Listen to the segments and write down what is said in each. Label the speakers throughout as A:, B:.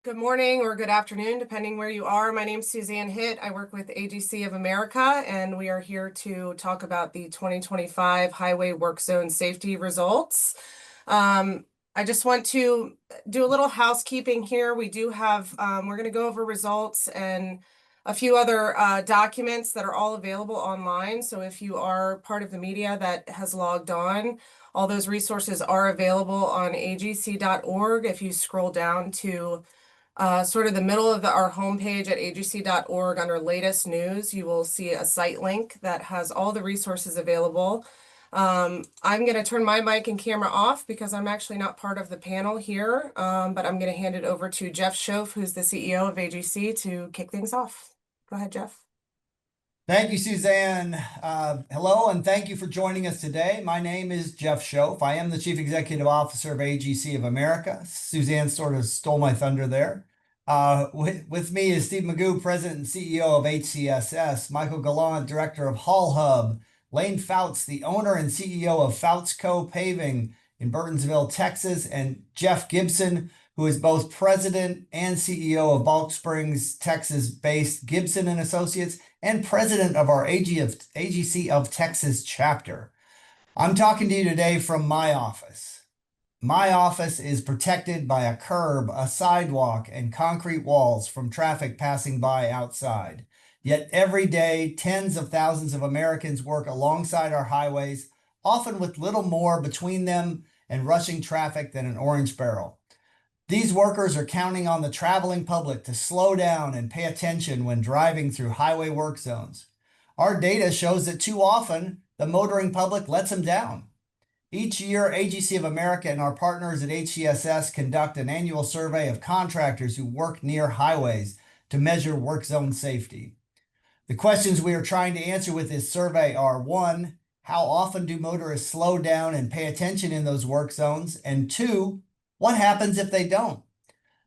A: Good morning or good afternoon, depending where you are. My name's Suzanne Hitt. I work with AGC of America, and we are here to talk about the 2025 Highway Work Zone Safety results. I just want to do a little housekeeping here. We do have, we're going to go over results and a few other documents that are all available online. So if you are part of the media that has logged on, all those resources are available on agc.org. If you scroll down to sort of the middle of our homepage at agc.org under latest news, you will see a site link that has all the resources available. I'm going to turn my mic and camera off because I'm actually not part of the panel here, but I'm going to hand it over to Jeff Schoaf, who's the CEO of AGC, to kick things off. Go ahead, Jeff.
B: Thank you, Suzanne. Hello, and thank you for joining us today. My name is Jeff Schoaf. I am the Chief Executive Officer of AGC of America. Suzanne sort of stole my thunder there. With me is Steve Magoo, President and CEO of HCSS, Michael Gallant, Director of Haul Hub, Lane Fouts, the owner and CEO of Fouts Co. Paving in Burtonsville, Texas, and Jeff Gibson, who is both President and CEO of Balch Springs, Texas-based Gibson and Associates, and President of our AGC of Texas chapter. I'm talking to you today from my office. My office is protected by a curb, a sidewalk, and concrete walls from traffic passing by outside. Yet every day, tens of thousands of Americans work alongside our highways, often with little more between them and rushing traffic than an orange barrel. These workers are counting on the traveling public to slow down and pay attention when driving through highway work zones. Our data shows that too often, the motoring public lets them down. Each year, AGC of America and our partners at HCSS conduct an annual survey of contractors who work near highways to measure work zone safety. The questions we are trying to answer with this survey are: 1, how often do motorists slow down and pay attention in those work zones? And 2, what happens if they don't?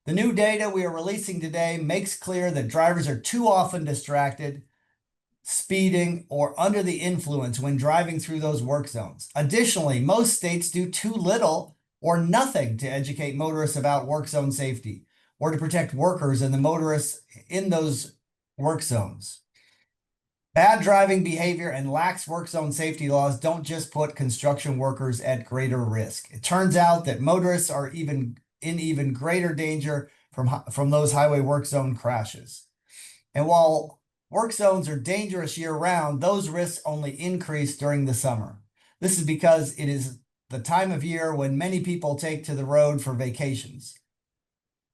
B: The new data we are releasing today makes clear that drivers are too often distracted, speeding, or under the influence when driving through those work zones. Additionally, most states do too little or nothing to educate motorists about work zone safety or to protect workers and the motorists in those work zones. Bad driving behavior and lax work zone safety laws don't just put construction workers at greater risk. It turns out that motorists are in even greater danger from those highway work zone crashes. And while work zones are dangerous year-round, those risks only increase during the summer. This is because it is the time of year when many people take to the road for vacations.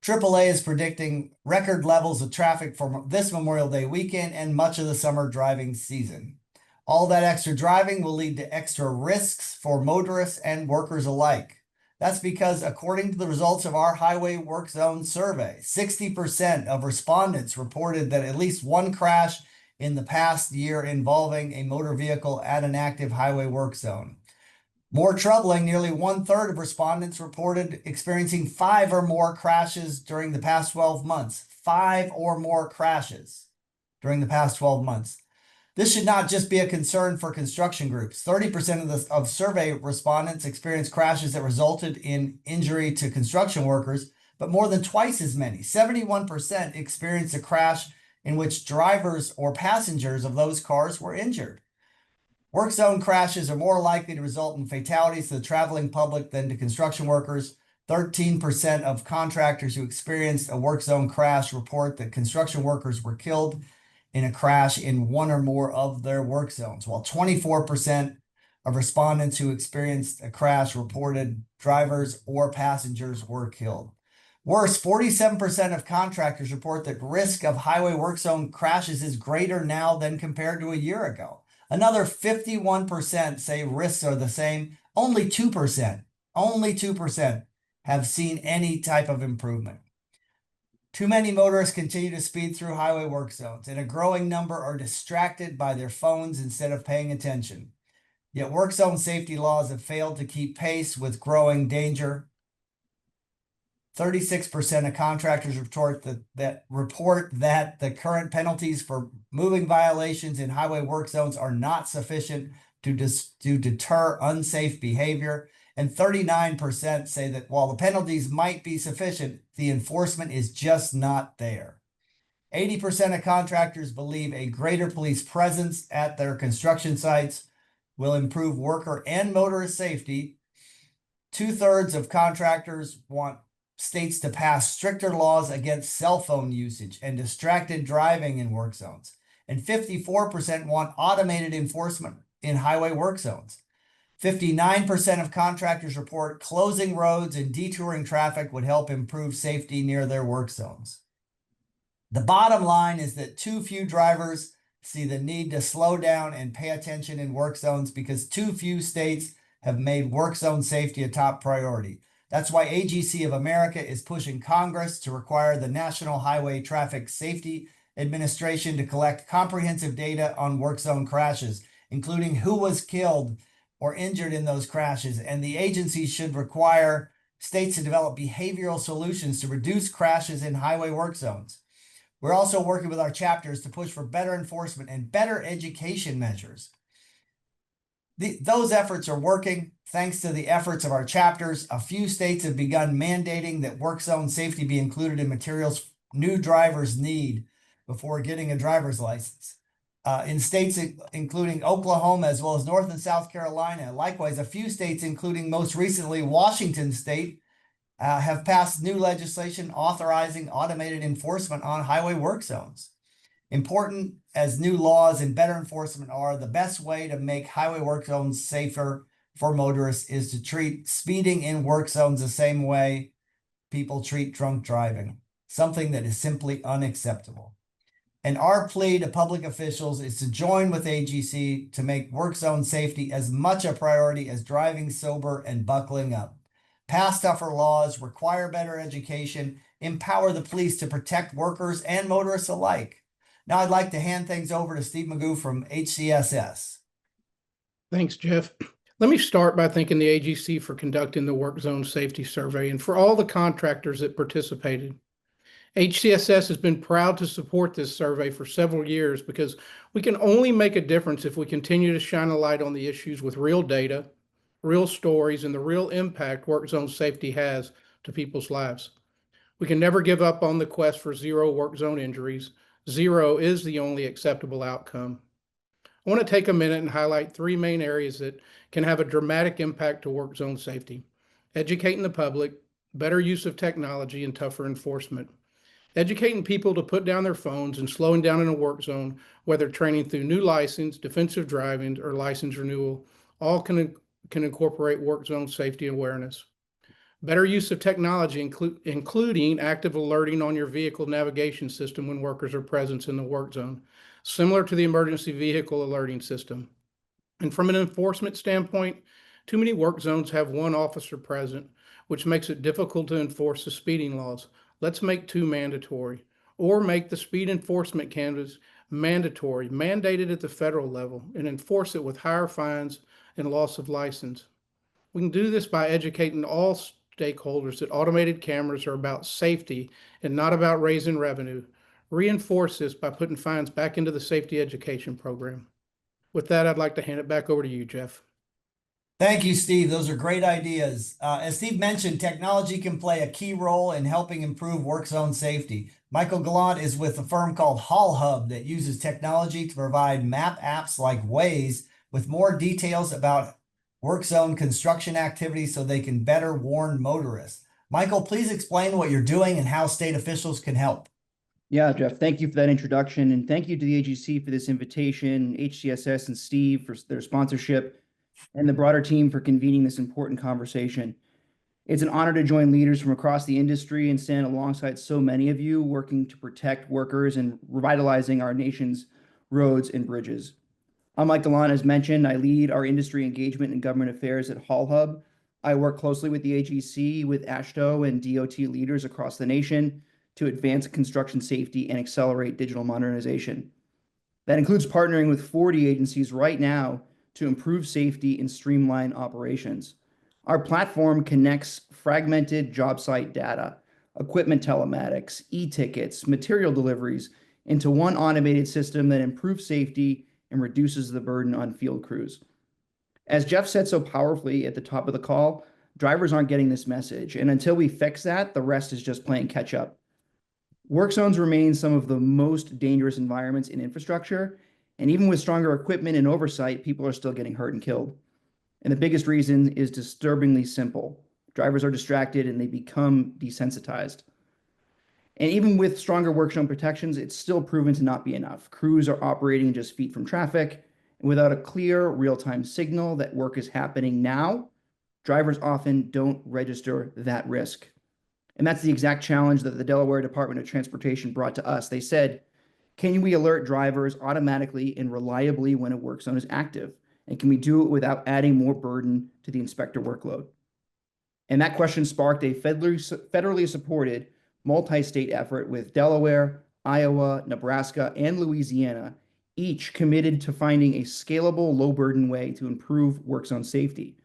B: AAA is predicting record levels of traffic for this Memorial Day weekend and much of the summer driving season. All that extra driving will lead to extra risks for motorists and workers alike. That's because, according to the results of our Highway Work Zone survey, 60% of respondents reported that at least one crash in the past year involving a motor vehicle at an active highway work zone. More troubling, nearly 1/3 of respondents reported experiencing 5 or more crashes during the past 12 months. 5 or more crashes during the past 12 months. This should not just be a concern for construction groups. 30% of survey respondents experienced crashes that resulted in injury to construction workers, but more than twice as many, 71%, experienced a crash in which drivers or passengers of those cars were injured. Work zone crashes are more likely to result in fatalities to the traveling public than to construction workers. 13% of contractors who experienced a work zone crash report that construction workers were killed in a crash in one or more of their work zones, while 24% of respondents who experienced a crash reported drivers or passengers were killed. Worse, 47% of contractors report that risk of highway work zone crashes is greater now than compared to a year ago. Another 51% say risks are the same. Only 2% have seen any type of improvement. Too many motorists continue to speed through highway work zones, and a growing number are distracted by their phones instead of paying attention. Yet work zone safety laws have failed to keep pace with growing danger. 36% of contractors report that the current penalties for moving violations in highway work zones are not sufficient to deter unsafe behavior. And 39% say that while the penalties might be sufficient, the enforcement is just not there. 80% of contractors believe a greater police presence at their construction sites will improve worker and motorist safety. 2/3 of contractors want states to pass stricter laws against cell phone usage and distracted driving in work zones. And 54% want automated enforcement in highway work zones. 59% of contractors report closing roads and detouring traffic would help improve safety near their work zones. The bottom line is that too few drivers see the need to slow down and pay attention in work zones because too few states have made work zone safety a top priority. That's why AGC of America is pushing Congress to require the National Highway Traffic Safety Administration to collect comprehensive data on work zone crashes, including who was killed or injured in those crashes. And the agency should require states to develop behavioral solutions to reduce crashes in highway work zones. We're also working with our chapters to push for better enforcement and better education measures. Those efforts are working thanks to the efforts of our chapters. A few states have begun mandating that work zone safety be included in materials new drivers need before getting a driver's license. In states including Oklahoma, as well as North and South Carolina. Likewise, a few states, including most recently Washington State, have passed new legislation authorizing automated enforcement on highway work zones. Important as new laws and better enforcement are, the best way to make highway work zones safer for motorists is to treat speeding in work zones the same way people treat drunk driving, something that is simply unacceptable. And our plea to public officials is to join with AGC to make work zone safety as much a priority as driving sober and buckling up. Pass tougher laws, require better education, empower the police to protect workers and motorists alike. Now I'd like to hand things over to Steve Magoo from HCSS.
C: Thanks, Jeff. Let me start by thanking the AGC for conducting the Work Zone Safety Survey and for all the contractors that participated. HCSS has been proud to support this survey for several years because we can only make a difference if we continue to shine a light on the issues with real data, real stories, and the real impact work zone safety has to people's lives. We can never give up on the quest for zero work zone injuries. Zero is the only acceptable outcome. I want to take a minute and highlight three main areas that can have a dramatic impact to work zone safety: educating the public, better use of technology, and tougher enforcement. Educating people to put down their phones and slowing down in a work zone, whether training through new license, defensive driving, or license renewal, all can incorporate work zone safety awareness. Better use of technology, including active alerting on your vehicle navigation system when workers are present in the work zone, similar to the emergency vehicle alerting system. And from an enforcement standpoint, too many work zones have one officer present, which makes it difficult to enforce the speeding laws. Let's make two mandatory, or make the speed enforcement canvas mandatory, mandated at the federal level, and enforce it with higher fines and loss of license. We can do this by educating all stakeholders that automated cameras are about safety and not about raising revenue. Reinforce this by putting fines back into the safety education program. With that, I'd like to hand it back over to you, Jeff.
B: Thank you, Steve. Those are great ideas. As Steve mentioned, technology can play a key role in helping improve work zone safety. Michael Gallant is with a firm called Hall Hub that uses technology to provide map apps like Waze with more details about work zone construction activities so they can better warn motorists. Michael, please explain what you're doing and how state officials can help.
D: Yeah, Jeff, thank you for that introduction. And thank you to the AGC for this invitation, HCSS and Steve for their sponsorship, and the broader team for convening this important conversation. It's an honor to join leaders from across the industry and stand alongside so many of you working to protect workers and revitalizing our nation's roads and bridges. Like Delon has mentioned, I lead our industry engagement and government affairs at Hall Hub. I work closely with the AGC, with AASHTO and DOT leaders across the nation to advance construction safety and accelerate digital modernization. That includes partnering with 40 agencies right now to improve safety and streamline operations. Our platform connects fragmented job site data, equipment telematics, e-tickets, material deliveries into one automated system that improves safety and reduces the burden on field crews. As Jeff said so powerfully at the top of the call, drivers aren't getting this message. And until we fix that, the rest is just playing catch up. Work zones remain some of the most dangerous environments in infrastructure. And even with stronger equipment and oversight, people are still getting hurt and killed. And the biggest reason is disturbingly simple. Drivers are distracted and they become desensitized. And even with stronger work zone protections, it's still proven to not be enough. Crews are operating just feet from traffic, and without a clear real-time signal that work is happening now, drivers often don't register that risk. And that's the exact challenge that the Delaware Department of Transportation brought to us. They said, can we alert drivers automatically and reliably when a work zone is active? And can we do it without adding more burden to the inspector workload? And that question sparked a federally supported multi-state effort with Delaware, Iowa, Nebraska, and Louisiana, each committed to finding a scalable, low-burden way to improve work zone safety.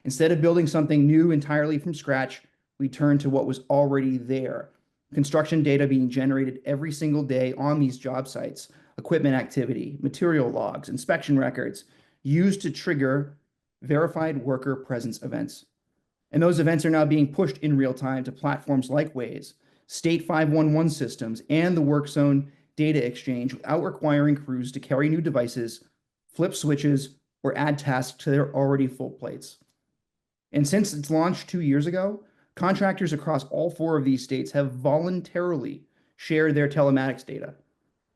D: Instead of building something new entirely from scratch, we turned to what was already there. Construction data being generated every single day on these job sites, equipment activity, material logs, inspection records, used to trigger verified worker presence events. And those events are now being pushed in real time to platforms like Waze, state 511 systems, and the work zone data exchange without requiring crews to carry new devices, flip switches, or add tasks to their already full plates. And since its launch 2 years ago, contractors across all 4 of these states have voluntarily shared their telematics data.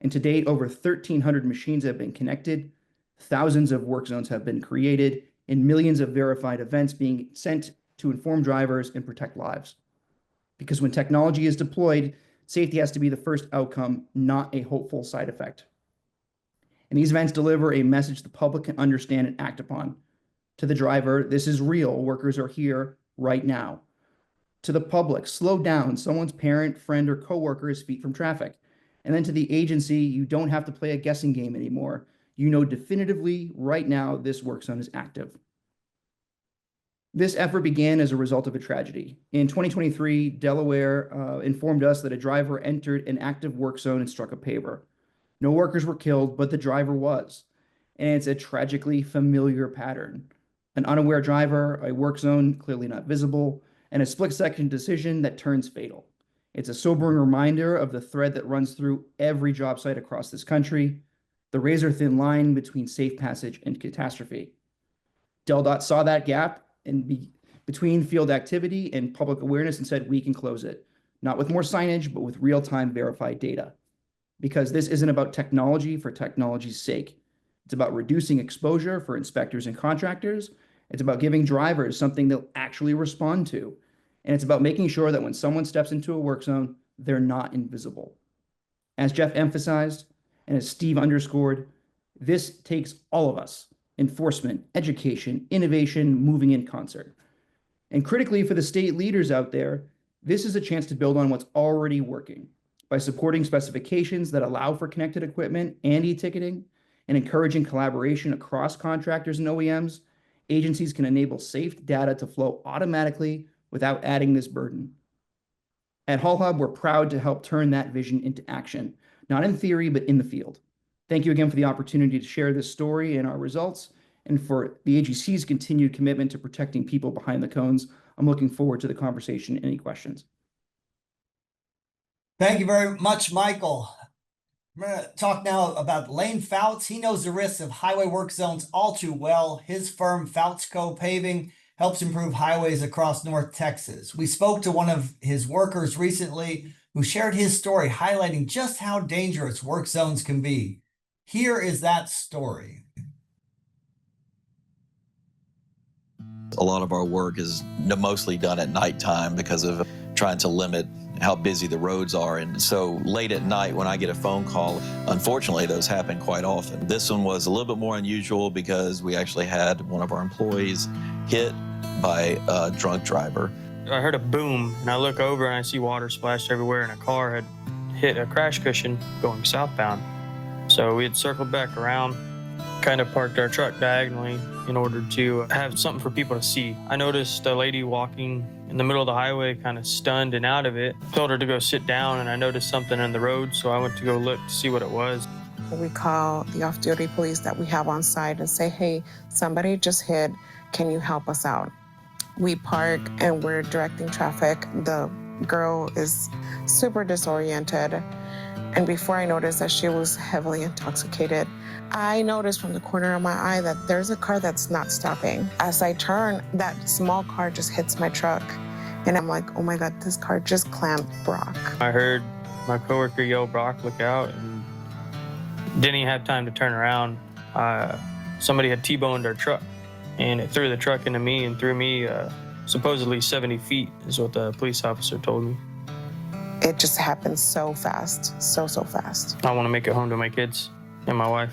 D: And to date, over 1,300 machines have been connected, thousands of work zones have been created, and millions of verified events being sent to inform drivers and protect lives. Because when technology is deployed, safety has to be the first outcome, not a hopeful side effect. And these events deliver a message the public can understand and act upon. To the driver, this is real. Workers are here right now. To the public, slow down. Someone's parent, friend, or coworker is feet from traffic. And then to the agency, you don't have to play a guessing game anymore. You know definitively right now this work zone is active. This effort began as a result of a tragedy. In 2023, Delaware informed us that a driver entered an active work zone and struck a paver. No workers were killed, but the driver was. And it's a tragically familiar pattern. An unaware driver, a work zone clearly not visible, and a split-second decision that turns fatal. It's a sobering reminder of the thread that runs through every job site across this country, the razor-thin line between safe passage and catastrophe. DelDOT saw that gap between field activity and public awareness and said, we can close it, not with more signage, but with real-time verified data. Because this isn't about technology for technology's sake. It's about reducing exposure for inspectors and contractors. It's about giving drivers something they'll actually respond to. And it's about making sure that when someone steps into a work zone, they're not invisible. As Jeff emphasized, and as Steve underscored, this takes all of us. Enforcement, education, innovation, moving in concert. And critically for the state leaders out there, this is a chance to build on what's already working by supporting specifications that allow for connected equipment and e-ticketing and encouraging collaboration across contractors and OEMs. Agencies can enable safe data to flow automatically without adding this burden. At Hall Hub, we're proud to help turn that vision into action, not in theory, but in the field. Thank you again for the opportunity to share this story and our results, and for the AGC's continued commitment to protecting people behind the cones. I'm looking forward to the conversation. Any questions?
B: Thank you very much, Michael. I'm going to talk now about Lane Fouts. He knows the risks of highway work zones all too well. His firm, Fouts Co. Paving, helps improve highways across North Texas. We spoke to one of his workers recently who shared his story, highlighting just how dangerous work zones can be. Here is that story.
E: A lot of our work is mostly done at nighttime because of trying to limit how busy the roads are. And so late at night when I get a phone call, unfortunately, those happen quite often. This one was a little bit more unusual because we actually had one of our employees hit by a drunk driver.
F: I heard a boom, and I look over and I see water splashed everywhere, and a car had hit a crash cushion going southbound. So we had circled back around, kind of parked our truck diagonally in order to have something for people to see. I noticed a lady walking in the middle of the highway, kind of stunned and out of it. Told her to go sit down, and I noticed something in the road, so I went to go look to see what it was.
G: We call the off-duty police that we have on site and say, hey, somebody just hit, can you help us out? We park and we're directing traffic. The girl is super disoriented. And before I noticed that she was heavily intoxicated, I noticed from the corner of my eye that there's a car that's not stopping. As I turn, that small car just hits my truck. And I'm like, oh my God, this car just clamped Brock.
F: I heard my coworker yell, Brock, look out, and didn't even have time to turn around. Somebody had T-boned our truck, and it threw the truck into me and threw me supposedly 70 feet is what the police officer told me.
G: It just happened so fast, so fast.
F: I want to make it home to my kids and my wife.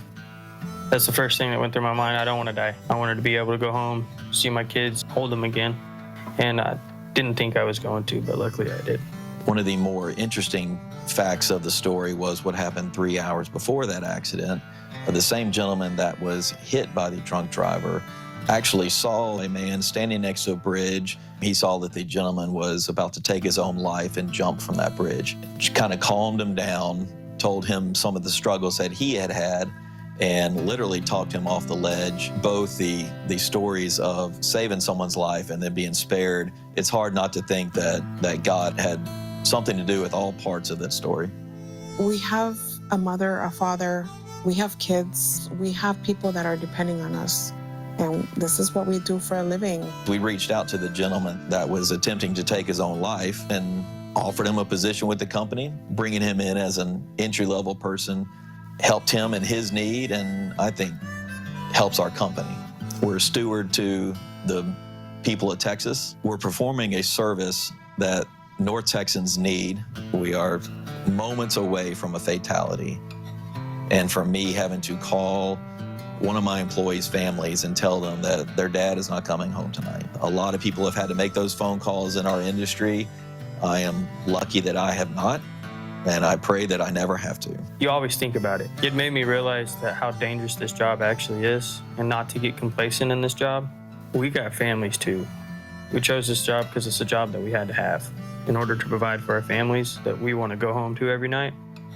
F: That's the first thing that went through my mind. I don't want to die. I wanted to be able to go home, see my kids, hold them again. And I didn't think I was going to, but luckily I did.
E: One of the more interesting facts of the story was what happened 3 hours before that accident. The same gentleman that was hit by the drunk driver actually saw a man standing next to a bridge. He saw that the gentleman was about to take his own life and jump from that bridge. She kind of calmed him down, told him some of the struggles that he had, and literally talked him off the ledge. Both the stories of saving someone's life and then being spared, it's hard not to think that God had something to do with all parts of that story.
G: We have a mother, a father, we have kids, we have people that are depending on us. And this is what we do for a living.
E: We reached out to the gentleman that was attempting to take his own life and offered him a position with the company, bringing him in as an entry-level person, helped him in his need, and I think helps our company. We're a steward to the people of Texas. We're performing a service that North Texans need. We are moments away from a fatality. And for me, having to call one of my employees' families and tell them that their dad is not coming home tonight. A lot of people have had to make those phone calls in our industry. I am lucky that I have not, and I pray that I never have to.
F: You always think about it. It made me realize that how dangerous this job actually is, and not to get complacent in this job. We got families too. We chose this job because it's a job that we had to have in order to provide for our families that we want to go home to every night,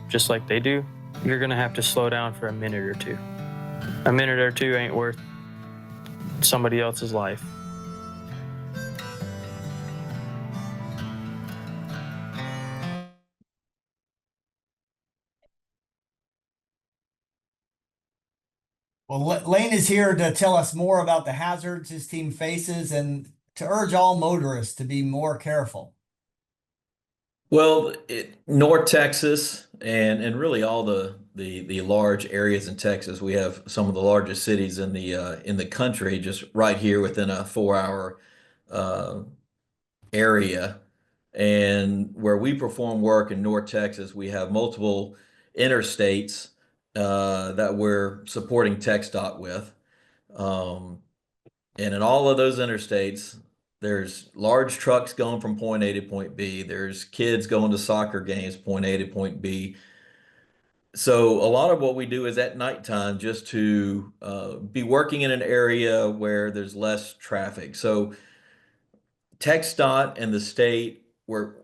F: just like they do. You're gonna have to slow down for a minute or two. A minute or two ain't worth somebody else's life.
B: Well, Lane is here to tell us more about the hazards his team faces and to urge all motorists to be more careful.
H: Well, North Texas and really all the large areas in Texas, we have some of the largest cities in the country just right here within a 4-hour area. And where we perform work in North Texas, we have multiple interstates that we're supporting TxDOT with. And in all of those interstates, there's large trucks going from point A to point B. There's kids going to soccer games, point A to point B. So a lot of what we do is at nighttime just to be working in an area where there's less traffic. So TxDOT and the state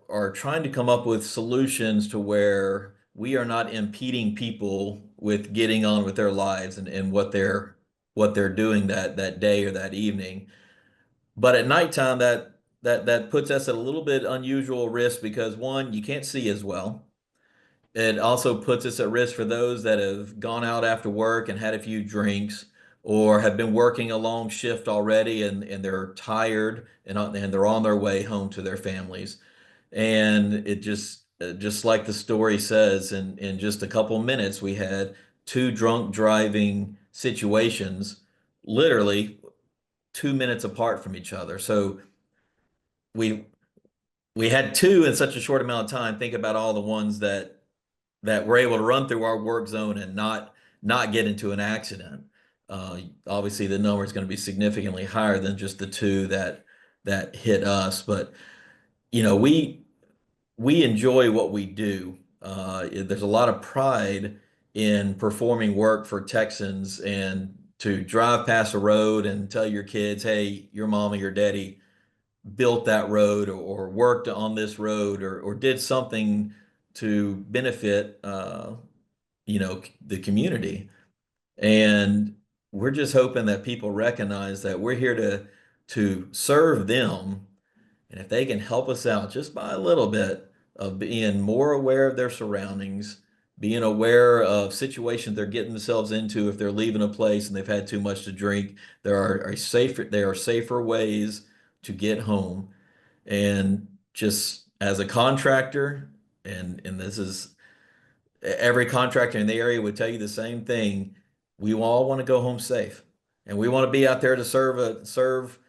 H: are trying to come up with solutions to where we are not impeding people with getting on with their lives and what they're doing that day or that evening. But at nighttime, that puts us at a little bit unusual risk because one, you can't see as well. It also puts us at risk for those that have gone out after work and had a few drinks or have been working a long shift already and they're tired and they're on their way home to their families. And it just like the story says, in just a couple minutes, we had 2 drunk driving situations, literally 2 minutes apart from each other. So we had 2 in such a short amount of time. Think about all the ones that were able to run through our work zone and not get into an accident. Obviously, the number is going to be significantly higher than just the 2 that hit us. But you know, we enjoy what we do. There's a lot of pride in performing work for Texans and to drive past a road and tell your kids, hey, your mom or your daddy built that road or worked on this road or did something to benefit the community. And we're just hoping that people recognize that we're here to serve them. And if they can help us out just by a little bit of being more aware of their surroundings, being aware of situations they're getting themselves into if they're leaving a place and they've had too much to drink, there are safer ways to get home. And just as a contractor, and this is every contractor in the area would tell you the same thing. We all want to go home safe, and we want to be out there to serve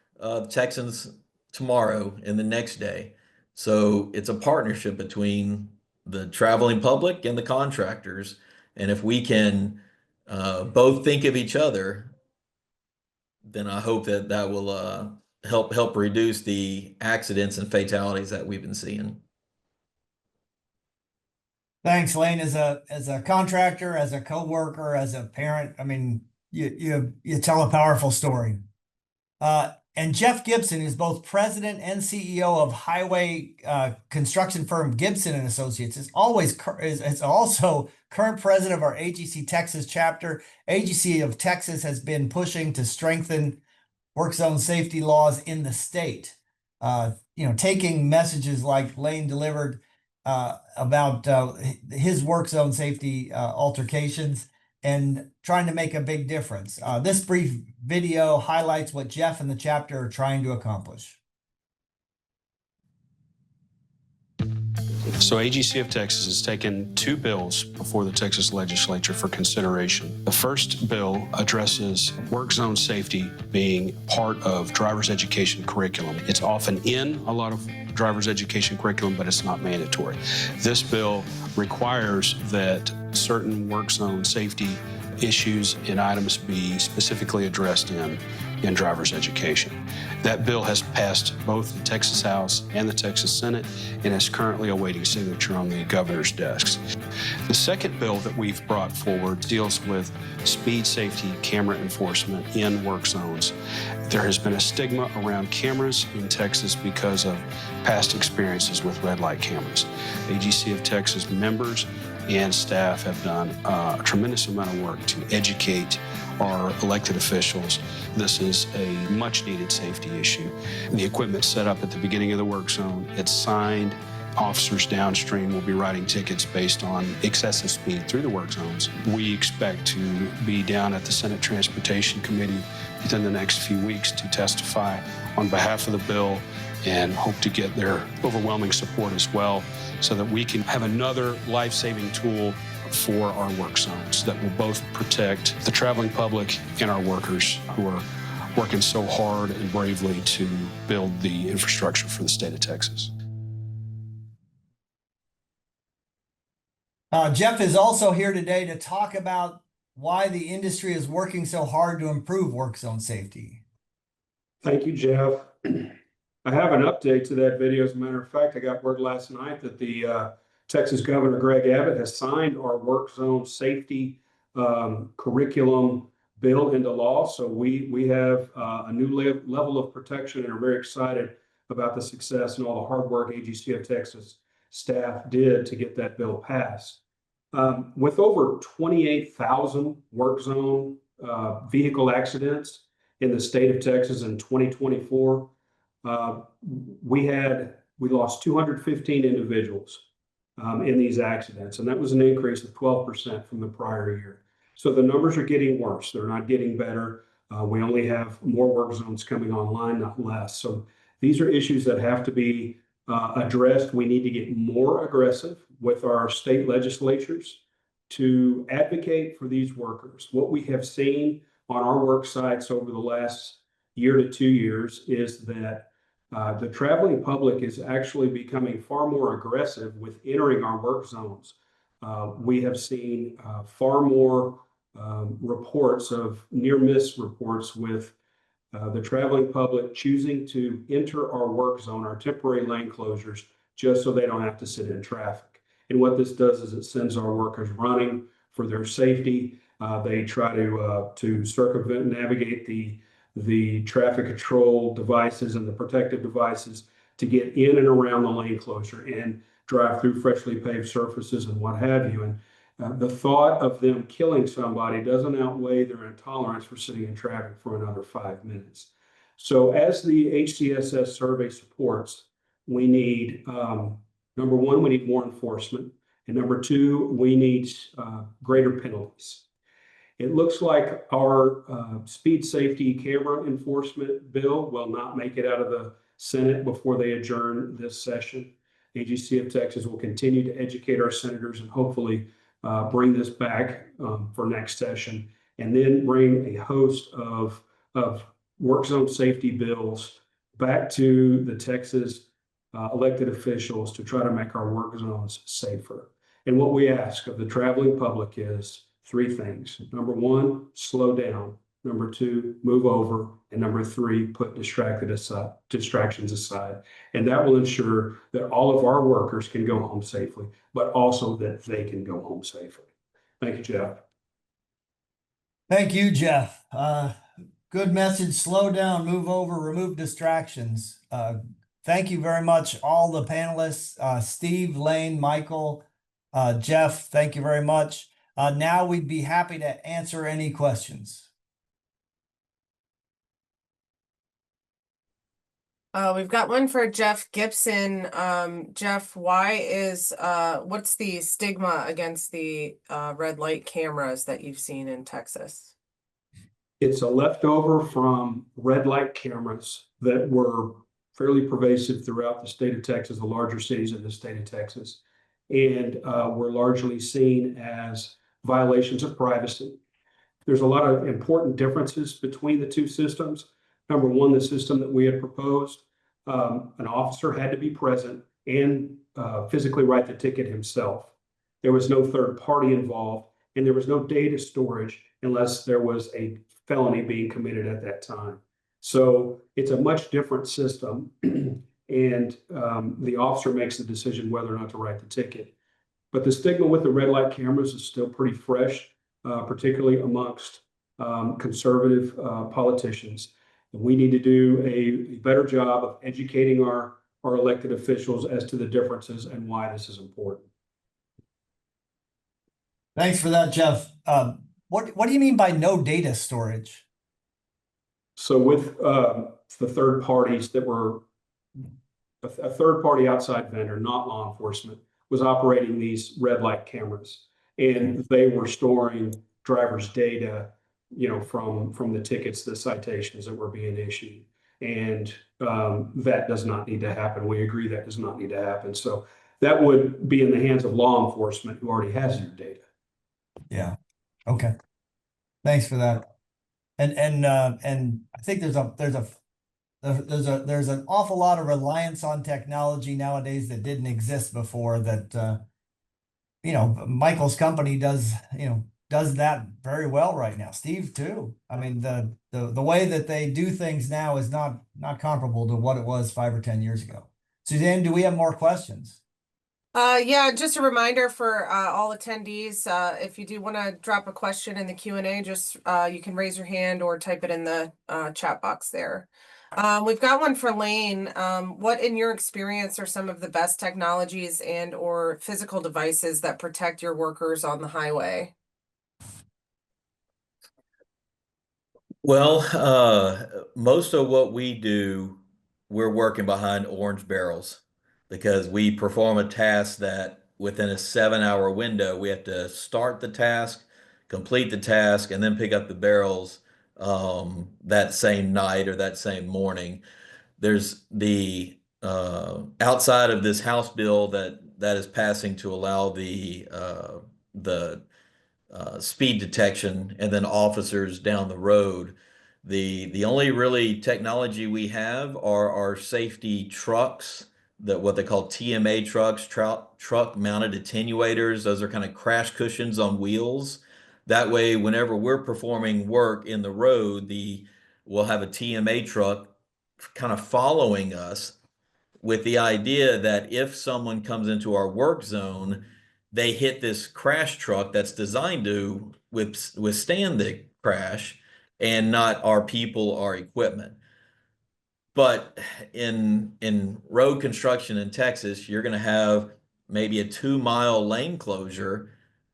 H: Texans tomorrow and the next day. So it's a partnership between the traveling public and the contractors. And if we can both think of each other, then I hope that will help reduce the accidents and fatalities that we've been seeing.
B: Thanks, Lane. As a contractor, as a coworker, as a parent, I mean, you tell a powerful story. And Jeff Gibson is both president and CEO of highway construction firm Gibson and Associates. Is also current president of our AGC Texas chapter. AGC of Texas has been pushing to strengthen work zone safety laws in the state. Taking messages like Lane delivered about his work zone safety altercations and trying to make a big difference. This brief video highlights what Jeff and the chapter are trying to accomplish.
I: So AGC of Texas has taken two bills before the Texas legislature for consideration. The first bill addresses work zone safety being part of driver's education curriculum. It's often in a lot of driver's education curriculum, but it's not mandatory. This bill requires that certain work zone safety issues and items be specifically addressed in driver's education. That bill has passed both the Texas House and the Texas Senate and is currently awaiting signature on the governor's desks. The second bill that we've brought forward deals with speed safety camera enforcement in work zones. There has been a stigma around cameras in Texas because of past experiences with red light cameras. AGC of Texas members and staff have done a tremendous amount of work to educate our elected officials. This is a much needed safety issue. The equipment's set up at the beginning of the work zone. It's signed. Officers downstream will be writing tickets based on excessive speed through the work zones. We expect to be down at the Senate Transportation Committee within the next few weeks to testify on behalf of the bill and hope to get their overwhelming support as well so that we can have another life-saving tool for our work zones that will both protect the traveling public and our workers who are working so hard and bravely to build the infrastructure for the state of Texas.
B: Jeff is also here today to talk about why the industry is working so hard to improve work zone safety.
J: Thank you, Jeff. I have an update to that video. As a matter of fact, I got word last night that the Texas Governor Greg Abbott has signed our work zone safety curriculum bill into law. So we have a new level of protection and are very excited about the success and all the hard work AGC of Texas staff did to get that bill passed. With over 28,000 work zone vehicle accidents in the state of Texas in 2024, we lost 215 individuals in these accidents, and that was an increase of 12% from the prior year. So the numbers are getting worse. They're not getting better. We only have more work zones coming online, not less. So these are issues that have to be addressed. We need to get more aggressive with our state legislatures to advocate for these workers. What we have seen on our work sites over the last year to 2 years is that the traveling public is actually becoming far more aggressive with entering our work zones. We have seen far more reports of near-miss reports with the traveling public choosing to enter our work zone, our temporary lane closures, just so they don't have to sit in traffic. And what this does is it sends our workers running for their safety. They try to circumvent and navigate the traffic control devices and the protective devices to get in and around the lane closure and drive through freshly paved surfaces and what have you. And The thought of them killing somebody doesn't outweigh their intolerance for sitting in traffic for another 5 minutes. So as the HCSS survey supports, we need, number one, we need more enforcement. And number two, we need greater penalties. It looks like our speed safety camera enforcement bill will not make it out of the Senate before they adjourn this session. AGC of Texas will continue to educate our senators and hopefully bring this back for next session, and then bring a host of work zone safety bills back to the Texas elected officials to try to make our work zones safer. And what we ask of the traveling public is three things. Number one, slow down. Number two, move over. And number three, put distractions aside. And that will ensure that all of our workers can go home safely, but also that they can go home safely. Thank you, Jeff.
B: Thank you, Jeff. Good message. Slow down, move over, remove distractions. Thank you very much, all the panelists, Steve, Lane, Michael, Jeff, thank you very much. Now we'd be happy to answer any questions.
A: We've got one for Jeff Gibson. Jeff, what's the stigma against the red light cameras that you've seen in Texas?
J: It's a leftover from red light cameras that were fairly pervasive throughout the state of Texas, the larger cities in the state of Texas, and were largely seen as violations of privacy. There's a lot of important differences between the two systems. Number one, the system that we had proposed, an officer had to be present and physically write the ticket himself. There was no third party involved, and there was no data storage unless there was a felony being committed at that time. So it's a much different system, and the officer makes the decision whether or not to write the ticket. But the stigma with the red light cameras is still pretty fresh, particularly amongst conservative politicians. And we need to do a better job of educating our elected officials as to the differences and why this is important.
B: Thanks for that, Jeff. What do you mean by no data storage?
J: So with the third parties that were a third party outside vendor, not law enforcement, was operating these red light cameras, and they were storing drivers' data, from the tickets, the citations that were being issued. And that does not need to happen. We agree that does not need to happen. So that would be in the hands of law enforcement who already has your data.
B: Yeah. Okay. Thanks for that. And I think there's an awful lot of reliance on technology nowadays that didn't exist before, that Michael's company does that very well right now. Steve too. I mean, the way that they do things now is not comparable to what it was 5 or 10 years ago. Suzanne, do we have more questions?
A: Yeah, just a reminder for all attendees, if you do want to drop a question in the Q&A, just you can raise your hand or type it in the chat box there. We've got one for Lane. What, in your experience, are some of the best technologies and or physical devices that protect your workers on the highway?
H: Well, most of what we do, we're working behind orange barrels because we perform a task that within a 7-hour window, we have to start the task, complete the task, and then pick up the barrels that same night or that same morning. There's the outside of this House bill that is passing to allow the speed detection and then officers down the road. The only really technology we have are our safety trucks, what they call TMA trucks, truck mounted attenuators. Those are kind of crash cushions on wheels. That way, whenever we're performing work in the road, we'll have a TMA truck kind of following us, with the idea that if someone comes into our work zone, they hit this crash truck that's designed to withstand the crash and not our people, our equipment. But in road construction in Texas, you're going to have maybe a 2-mile lane closure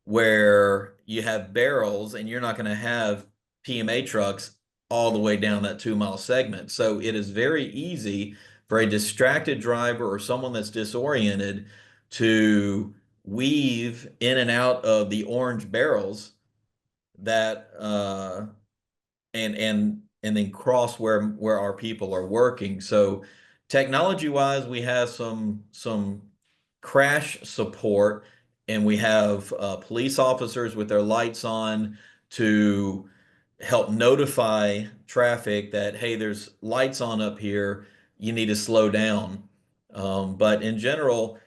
H: where you have barrels and you're not going to have PMA trucks all the way down that 2-mile segment. So it is very easy for a distracted driver or someone that's disoriented to weave in and out of the orange barrels that and then cross where our people are working. So technology wise, we have some crash support, and we have police officers with their lights on to help notify traffic that, hey, there's lights on up here, you need to slow down. But in general,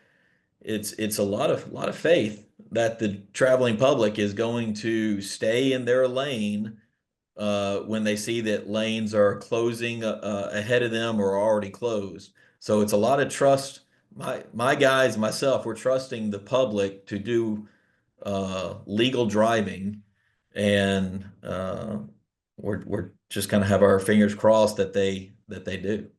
H: it's a lot of faith that the traveling public is going to stay in their lane when they see that lanes are closing ahead of them or already closed. So it's a lot of trust. My guys, myself, we're trusting the public to do legal driving, and we're just kind of have our fingers crossed that they do.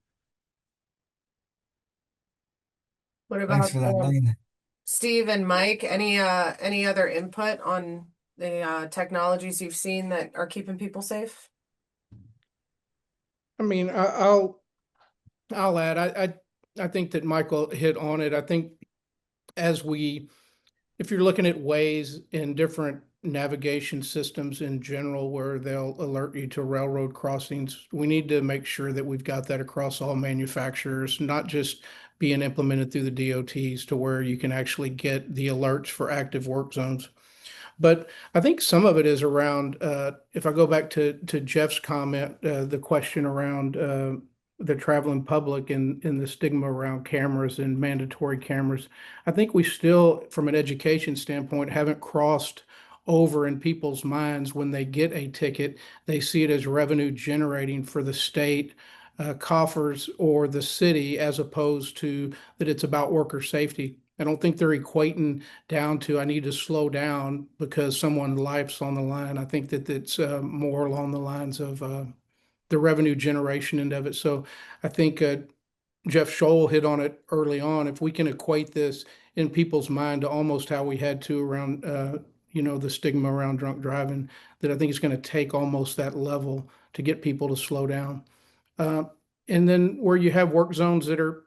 A: What
B: Thanks
A: about
B: for that, Lane.
A: Steve and Mike? Any other input on the technologies you've seen that are keeping people safe?
C: I mean, I'll add, I think that Michael hit on it. I think if you're looking at ways in different navigation systems in general where they'll alert you to railroad crossings, we need to make sure that we've got that across all manufacturers, not just being implemented through the DOTs to where you can actually get the alerts for active work zones. But I think some of it is around, if I go back to Jeff's comment, the question around the traveling public and the stigma around cameras and mandatory cameras. I think we still, from an education standpoint, haven't crossed over in people's minds when they get a ticket. They see it as revenue generating for the state coffers or the city, as opposed to that it's about worker safety. I don't think they're equating down to I need to slow down because someone's life's on the line. I think that it's more along the lines of the revenue generation end of it. So I think Jeff Scholl hit on it early on. If we can equate this in people's mind to almost how we had to around, the stigma around drunk driving, that I think it's going to take almost that level to get people to slow down. And then where you have work zones that are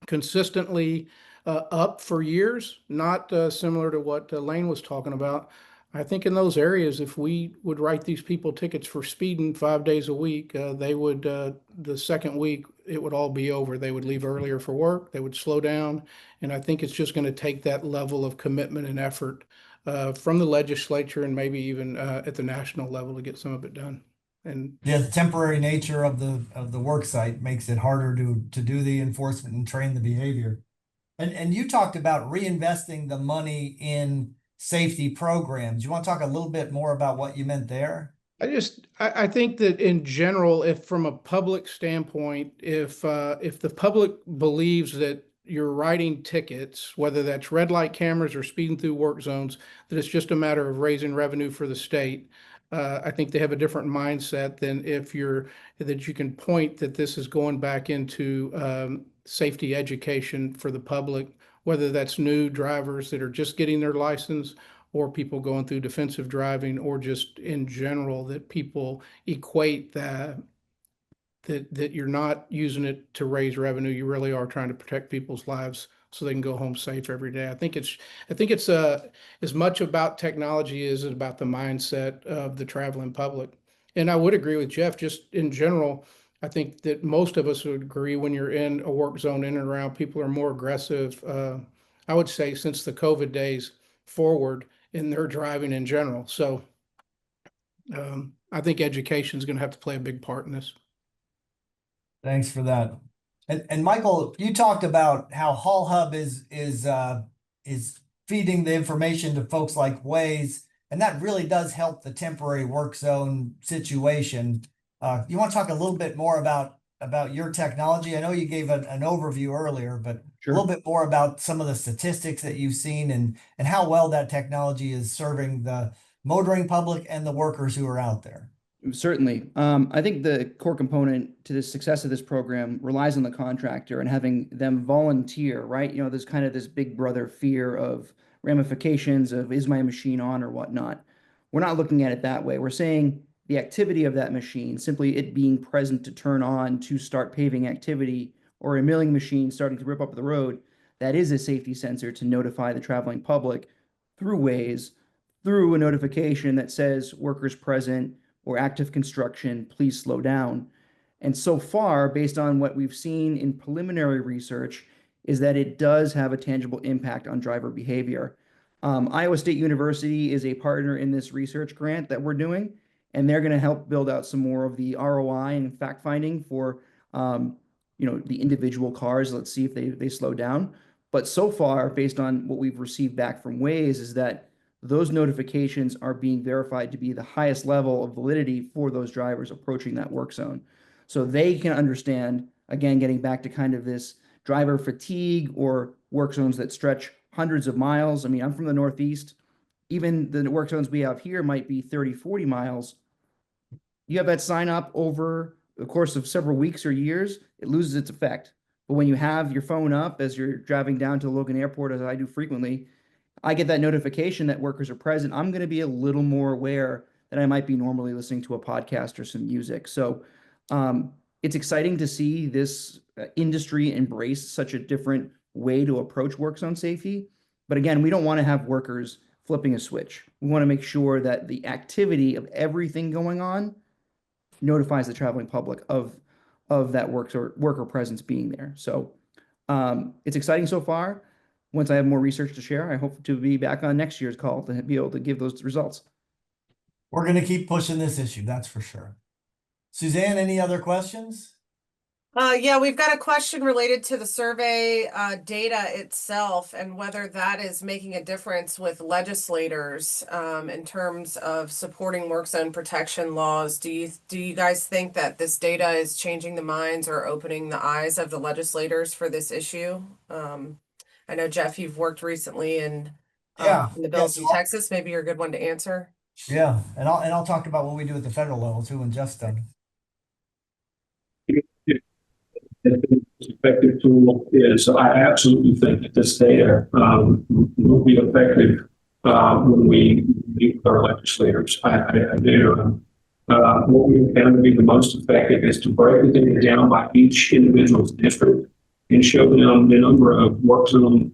C: consistently up for years, not similar to what Lane was talking about. I think in those areas, if we would write these people tickets for speeding 5 days a week, they would, the second week, it would all be over. They would leave earlier for work, they would slow down. And I think it's just going to take that level of commitment and effort from the legislature and maybe even at the national level to get some of it done. And
B: yeah, the temporary nature of the work site makes it harder to do the enforcement and train the behavior. And you talked about reinvesting the money in safety programs. You want to talk a little bit more about what you meant there?
C: I think that in general, if from a public standpoint, if the public believes that you're writing tickets, whether that's red light cameras or speeding through work zones, that it's just a matter of raising revenue for the state. I think they have a different mindset than that you can point that this is going back into safety education for the public, whether that's new drivers that are just getting their license or people going through defensive driving, or just in general that people equate that you're not using it to raise revenue. You really are trying to protect people's lives so they can go home safe every day. I think it's as much about technology as about the mindset of the traveling public. And I would agree with Jeff, just in general, I think that most of us would agree when you're in a work zone in and around, people are more aggressive. I would say since the COVID days forward in their driving in general. So I think education is going to have to play a big part in this.
B: Thanks for that. And Michael, you talked about how Haul Hub is feeding the information to folks like Waze, and that really does help the temporary work zone situation. You want to talk a little bit more about your technology? I know you gave an overview earlier, but
D: Sure.
B: a little bit more about some of the statistics that you've seen and how well that technology is serving the motoring public and the workers who are out there.
D: Certainly. I think the core component to the success of this program relies on the contractor and having them volunteer, right? There's kind of this big brother fear of ramifications of is my machine on or whatnot. We're not looking at it that way. We're saying the activity of that machine, simply it being present to turn on to start paving activity, or a milling machine starting to rip up the road, that is a safety sensor to notify the traveling public through Waze, through a notification that says workers present or active construction, please slow down. And so far, based on what we've seen in preliminary research, is that it does have a tangible impact on driver behavior. Iowa State University is a partner in this research grant that we're doing, and they're going to help build out some more of the ROI and fact finding for the individual cars. Let's see if they slow down. But so far, based on what we've received back from Waze, is that those notifications are being verified to be the highest level of validity for those drivers approaching that work zone. So they can understand, again, getting back to kind of this driver fatigue or work zones that stretch hundreds of miles. I mean, I'm from the Northeast. Even the work zones we have here might be 30, 40 miles. You have that sign up over the course of several weeks or years, it loses its effect. But when you have your phone up as you're driving down to Logan Airport, as I do frequently, I get that notification that workers are present. I'm going to be a little more aware than I might be normally listening to a podcast or some music. So it's exciting to see this industry embrace such a different way to approach work zone safety. But again, we don't want to have workers flipping a switch. We want to make sure that the activity of everything going on notifies the traveling public of that worker presence being there. So it's exciting so far. Once I have more research to share, I hope to be back on next year's call to be able to give those results.
B: We're going to keep pushing this issue, that's for sure. Suzanne, any other questions?
A: Yeah, we've got a question related to the survey data itself and whether that is making a difference with legislators in terms of supporting work zone protection laws. Do you guys think that this data is changing the minds or opening the eyes of the legislators for this issue? I know, Jeff, you've worked recently in the bills in Texas. Maybe you're a good one to answer.
B: Yeah, and I'll talk about what we do at the federal level too, when Jeff's done.
J: Effective tool is, I absolutely think that this data will be effective when we meet with our legislators. I do. What we found to be the most effective is to break the data down by each individual's district and show them the number of work zone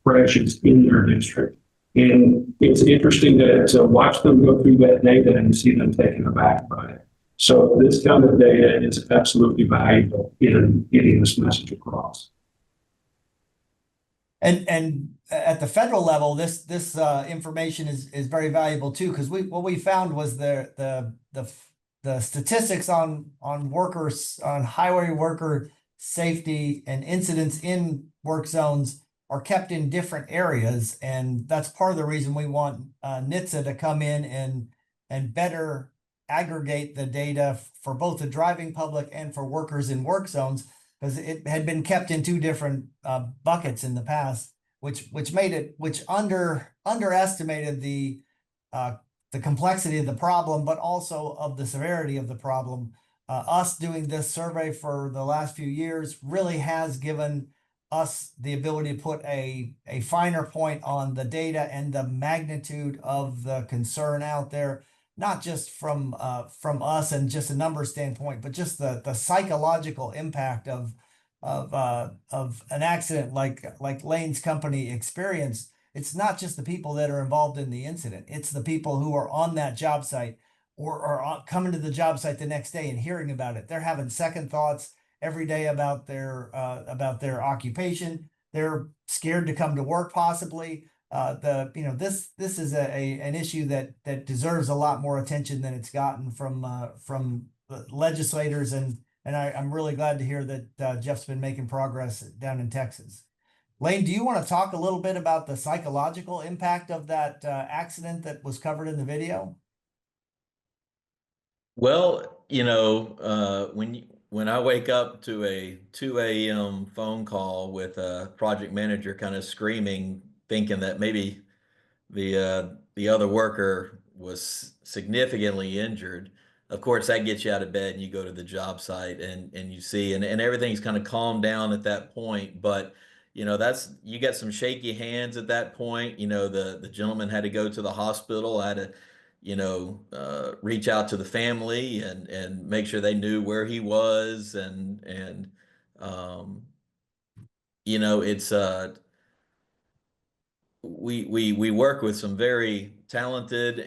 J: crashes in their district. And it's interesting to watch them go through that data and see them taken aback by it. So this kind of data is absolutely valuable in getting this message across.
B: And at the federal level, this information is very valuable too, because what we found was the statistics on workers, on highway worker safety and incidents in work zones are kept in different areas, and that's part of the reason we want NHTSA to come in and better aggregate the data for both the driving public and for workers in work zones, because it had been kept in two different buckets in the past, which underestimated the complexity of the problem, but also of the severity of the problem. Us doing this survey for the last few years really has given us the ability to put a finer point on the data and the magnitude of the concern out there, not just from us and just a number standpoint, but just the psychological impact of an accident like Lane's company experienced. It's not just the people that are involved in the incident; it's the people who are on that job site or are coming to the job site the next day and hearing about it. They're having second thoughts every day about their occupation. They're scared to come to work possibly. This is an issue that deserves a lot more attention than it's gotten from legislators, and I'm really glad to hear that Jeff's been making progress down in Texas. Lane, do you want to talk a little bit about the psychological impact of that accident that was covered in the video?
H: Well, when I wake up to a 2 a.m. phone call with a project manager kind of screaming, thinking that maybe the other worker was significantly injured, of course that gets you out of bed and you go to the job site and you see and everything's kind of calmed down at that point. But you get some shaky hands at that point. The gentleman had to go to the hospital. I had to, reach out to the family and make sure they knew where he was. And, it's, we work with some very talented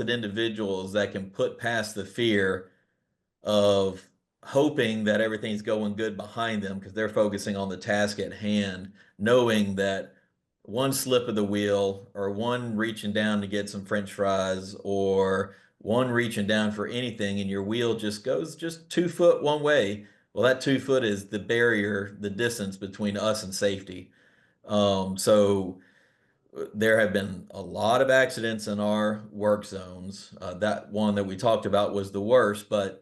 H: individuals that can put past the fear of hoping that everything's going good behind them because they're focusing on the task at hand, knowing that one slip of the wheel or one reaching down to get some French fries or one reaching down for anything and your wheel just goes just 2 foot one way. Well, that 2 foot is the barrier, the distance between us and safety. So there have been a lot of accidents in our work zones. That one that we talked about was the worst, but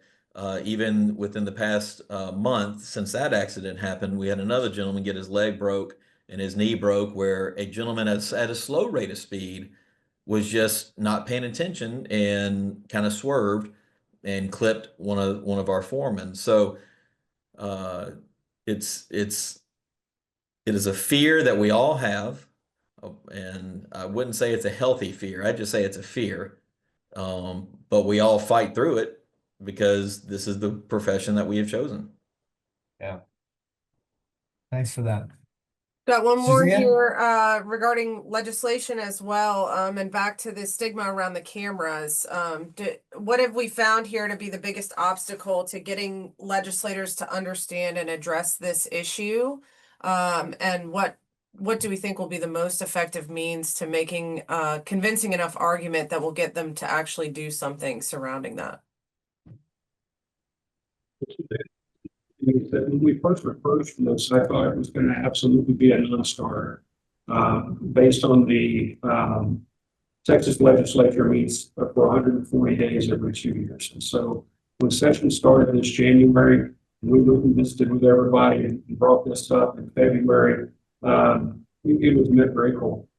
H: even within the past month since that accident happened, we had another gentleman get his leg broke and his knee broke, where a gentleman at a slow rate of speed was just not paying attention and kind of swerved and clipped one of our foremen. So uh, it is a fear that we all have. And I wouldn't say it's a healthy fear. I'd just say it's a fear. But we all fight through it because this is the profession that we have chosen.
B: Yeah. Thanks for that.
A: Got one more
B: Suzanne?
A: here regarding legislation as well, and back to the stigma around the cameras. What have we found here to be the biggest obstacle to getting legislators to understand and address this issue? And what do we think will be the most effective means to making convincing enough argument that will get them to actually do something surrounding that?
J: When we first approached this, I thought it was going to absolutely be a non-starter. Based on the Texas legislature meets for 140 days every 2 years. And so when session started this January, we visited with everybody and brought this up in February. It was met very cool.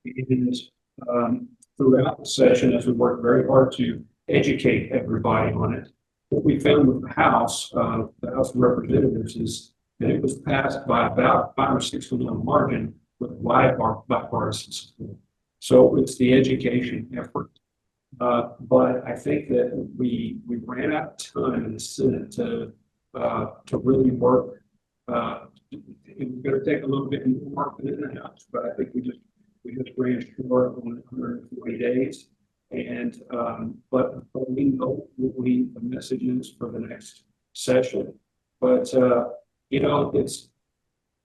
J: And throughout the session, as we worked very hard to educate everybody on it, what we found with the House of Representatives is that it was passed by about 5 or 6 to 1 margin with wide bipartisan support. So it's the education effort. But I think that we ran out of time in the Senate to really work. It's going to take a little bit more work than in the House, but I think we just ran short on 140 days. And but we know what the message is for the next session. But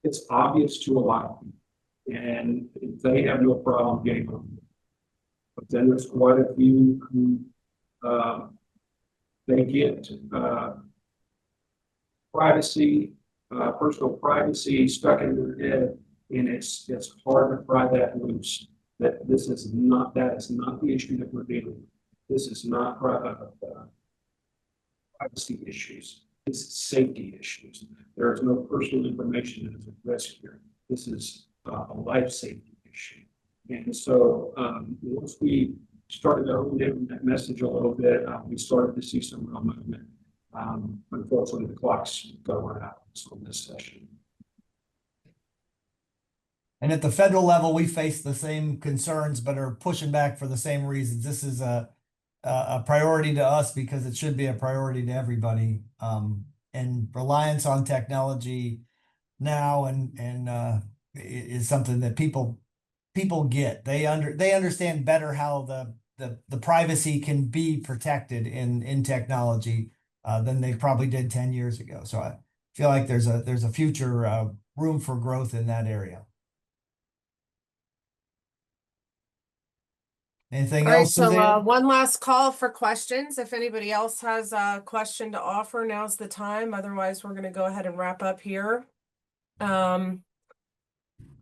J: it's obvious to a lot of people, and they have no problem getting on. But then there's quite a few who they get personal privacy stuck in their head, and it's hard to pry that loose. That is not the issue that we're dealing with. This is not privacy issues. It's safety issues. There is no personal information that is at risk here. This is a life safety issue. And so once we started to hone in that message a little bit, we started to see some real movement. Unfortunately, the clock's going out on this session.
B: And at the federal level, we face the same concerns, but are pushing back for the same reasons. This is a priority to us because it should be a priority to everybody. And reliance on technology now and is something that people get. They understand better how the privacy can be protected in technology than they probably did 10 years ago. So I feel like there's a future room for growth in that area. Anything
A: All right,
B: else,
A: so
B: Suzanne?
A: one last call for questions. If anybody else has a question to offer, now's the time. Otherwise, we're going to go ahead and wrap up here.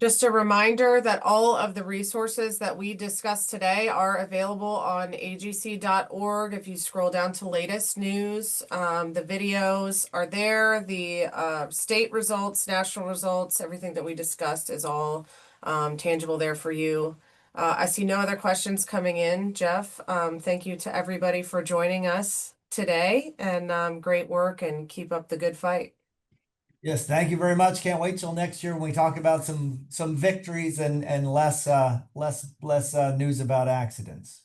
A: Just a reminder that all of the resources that we discussed today are available on agc.org. If you scroll down to latest news, the videos are there. The state results, national results, everything that we discussed is all tangible there for you. I see no other questions coming in, Jeff. Thank you to everybody for joining us today, and great work, and keep up the good fight.
B: Yes, thank you very much. Can't wait till next year when we talk about some victories and less news about accidents.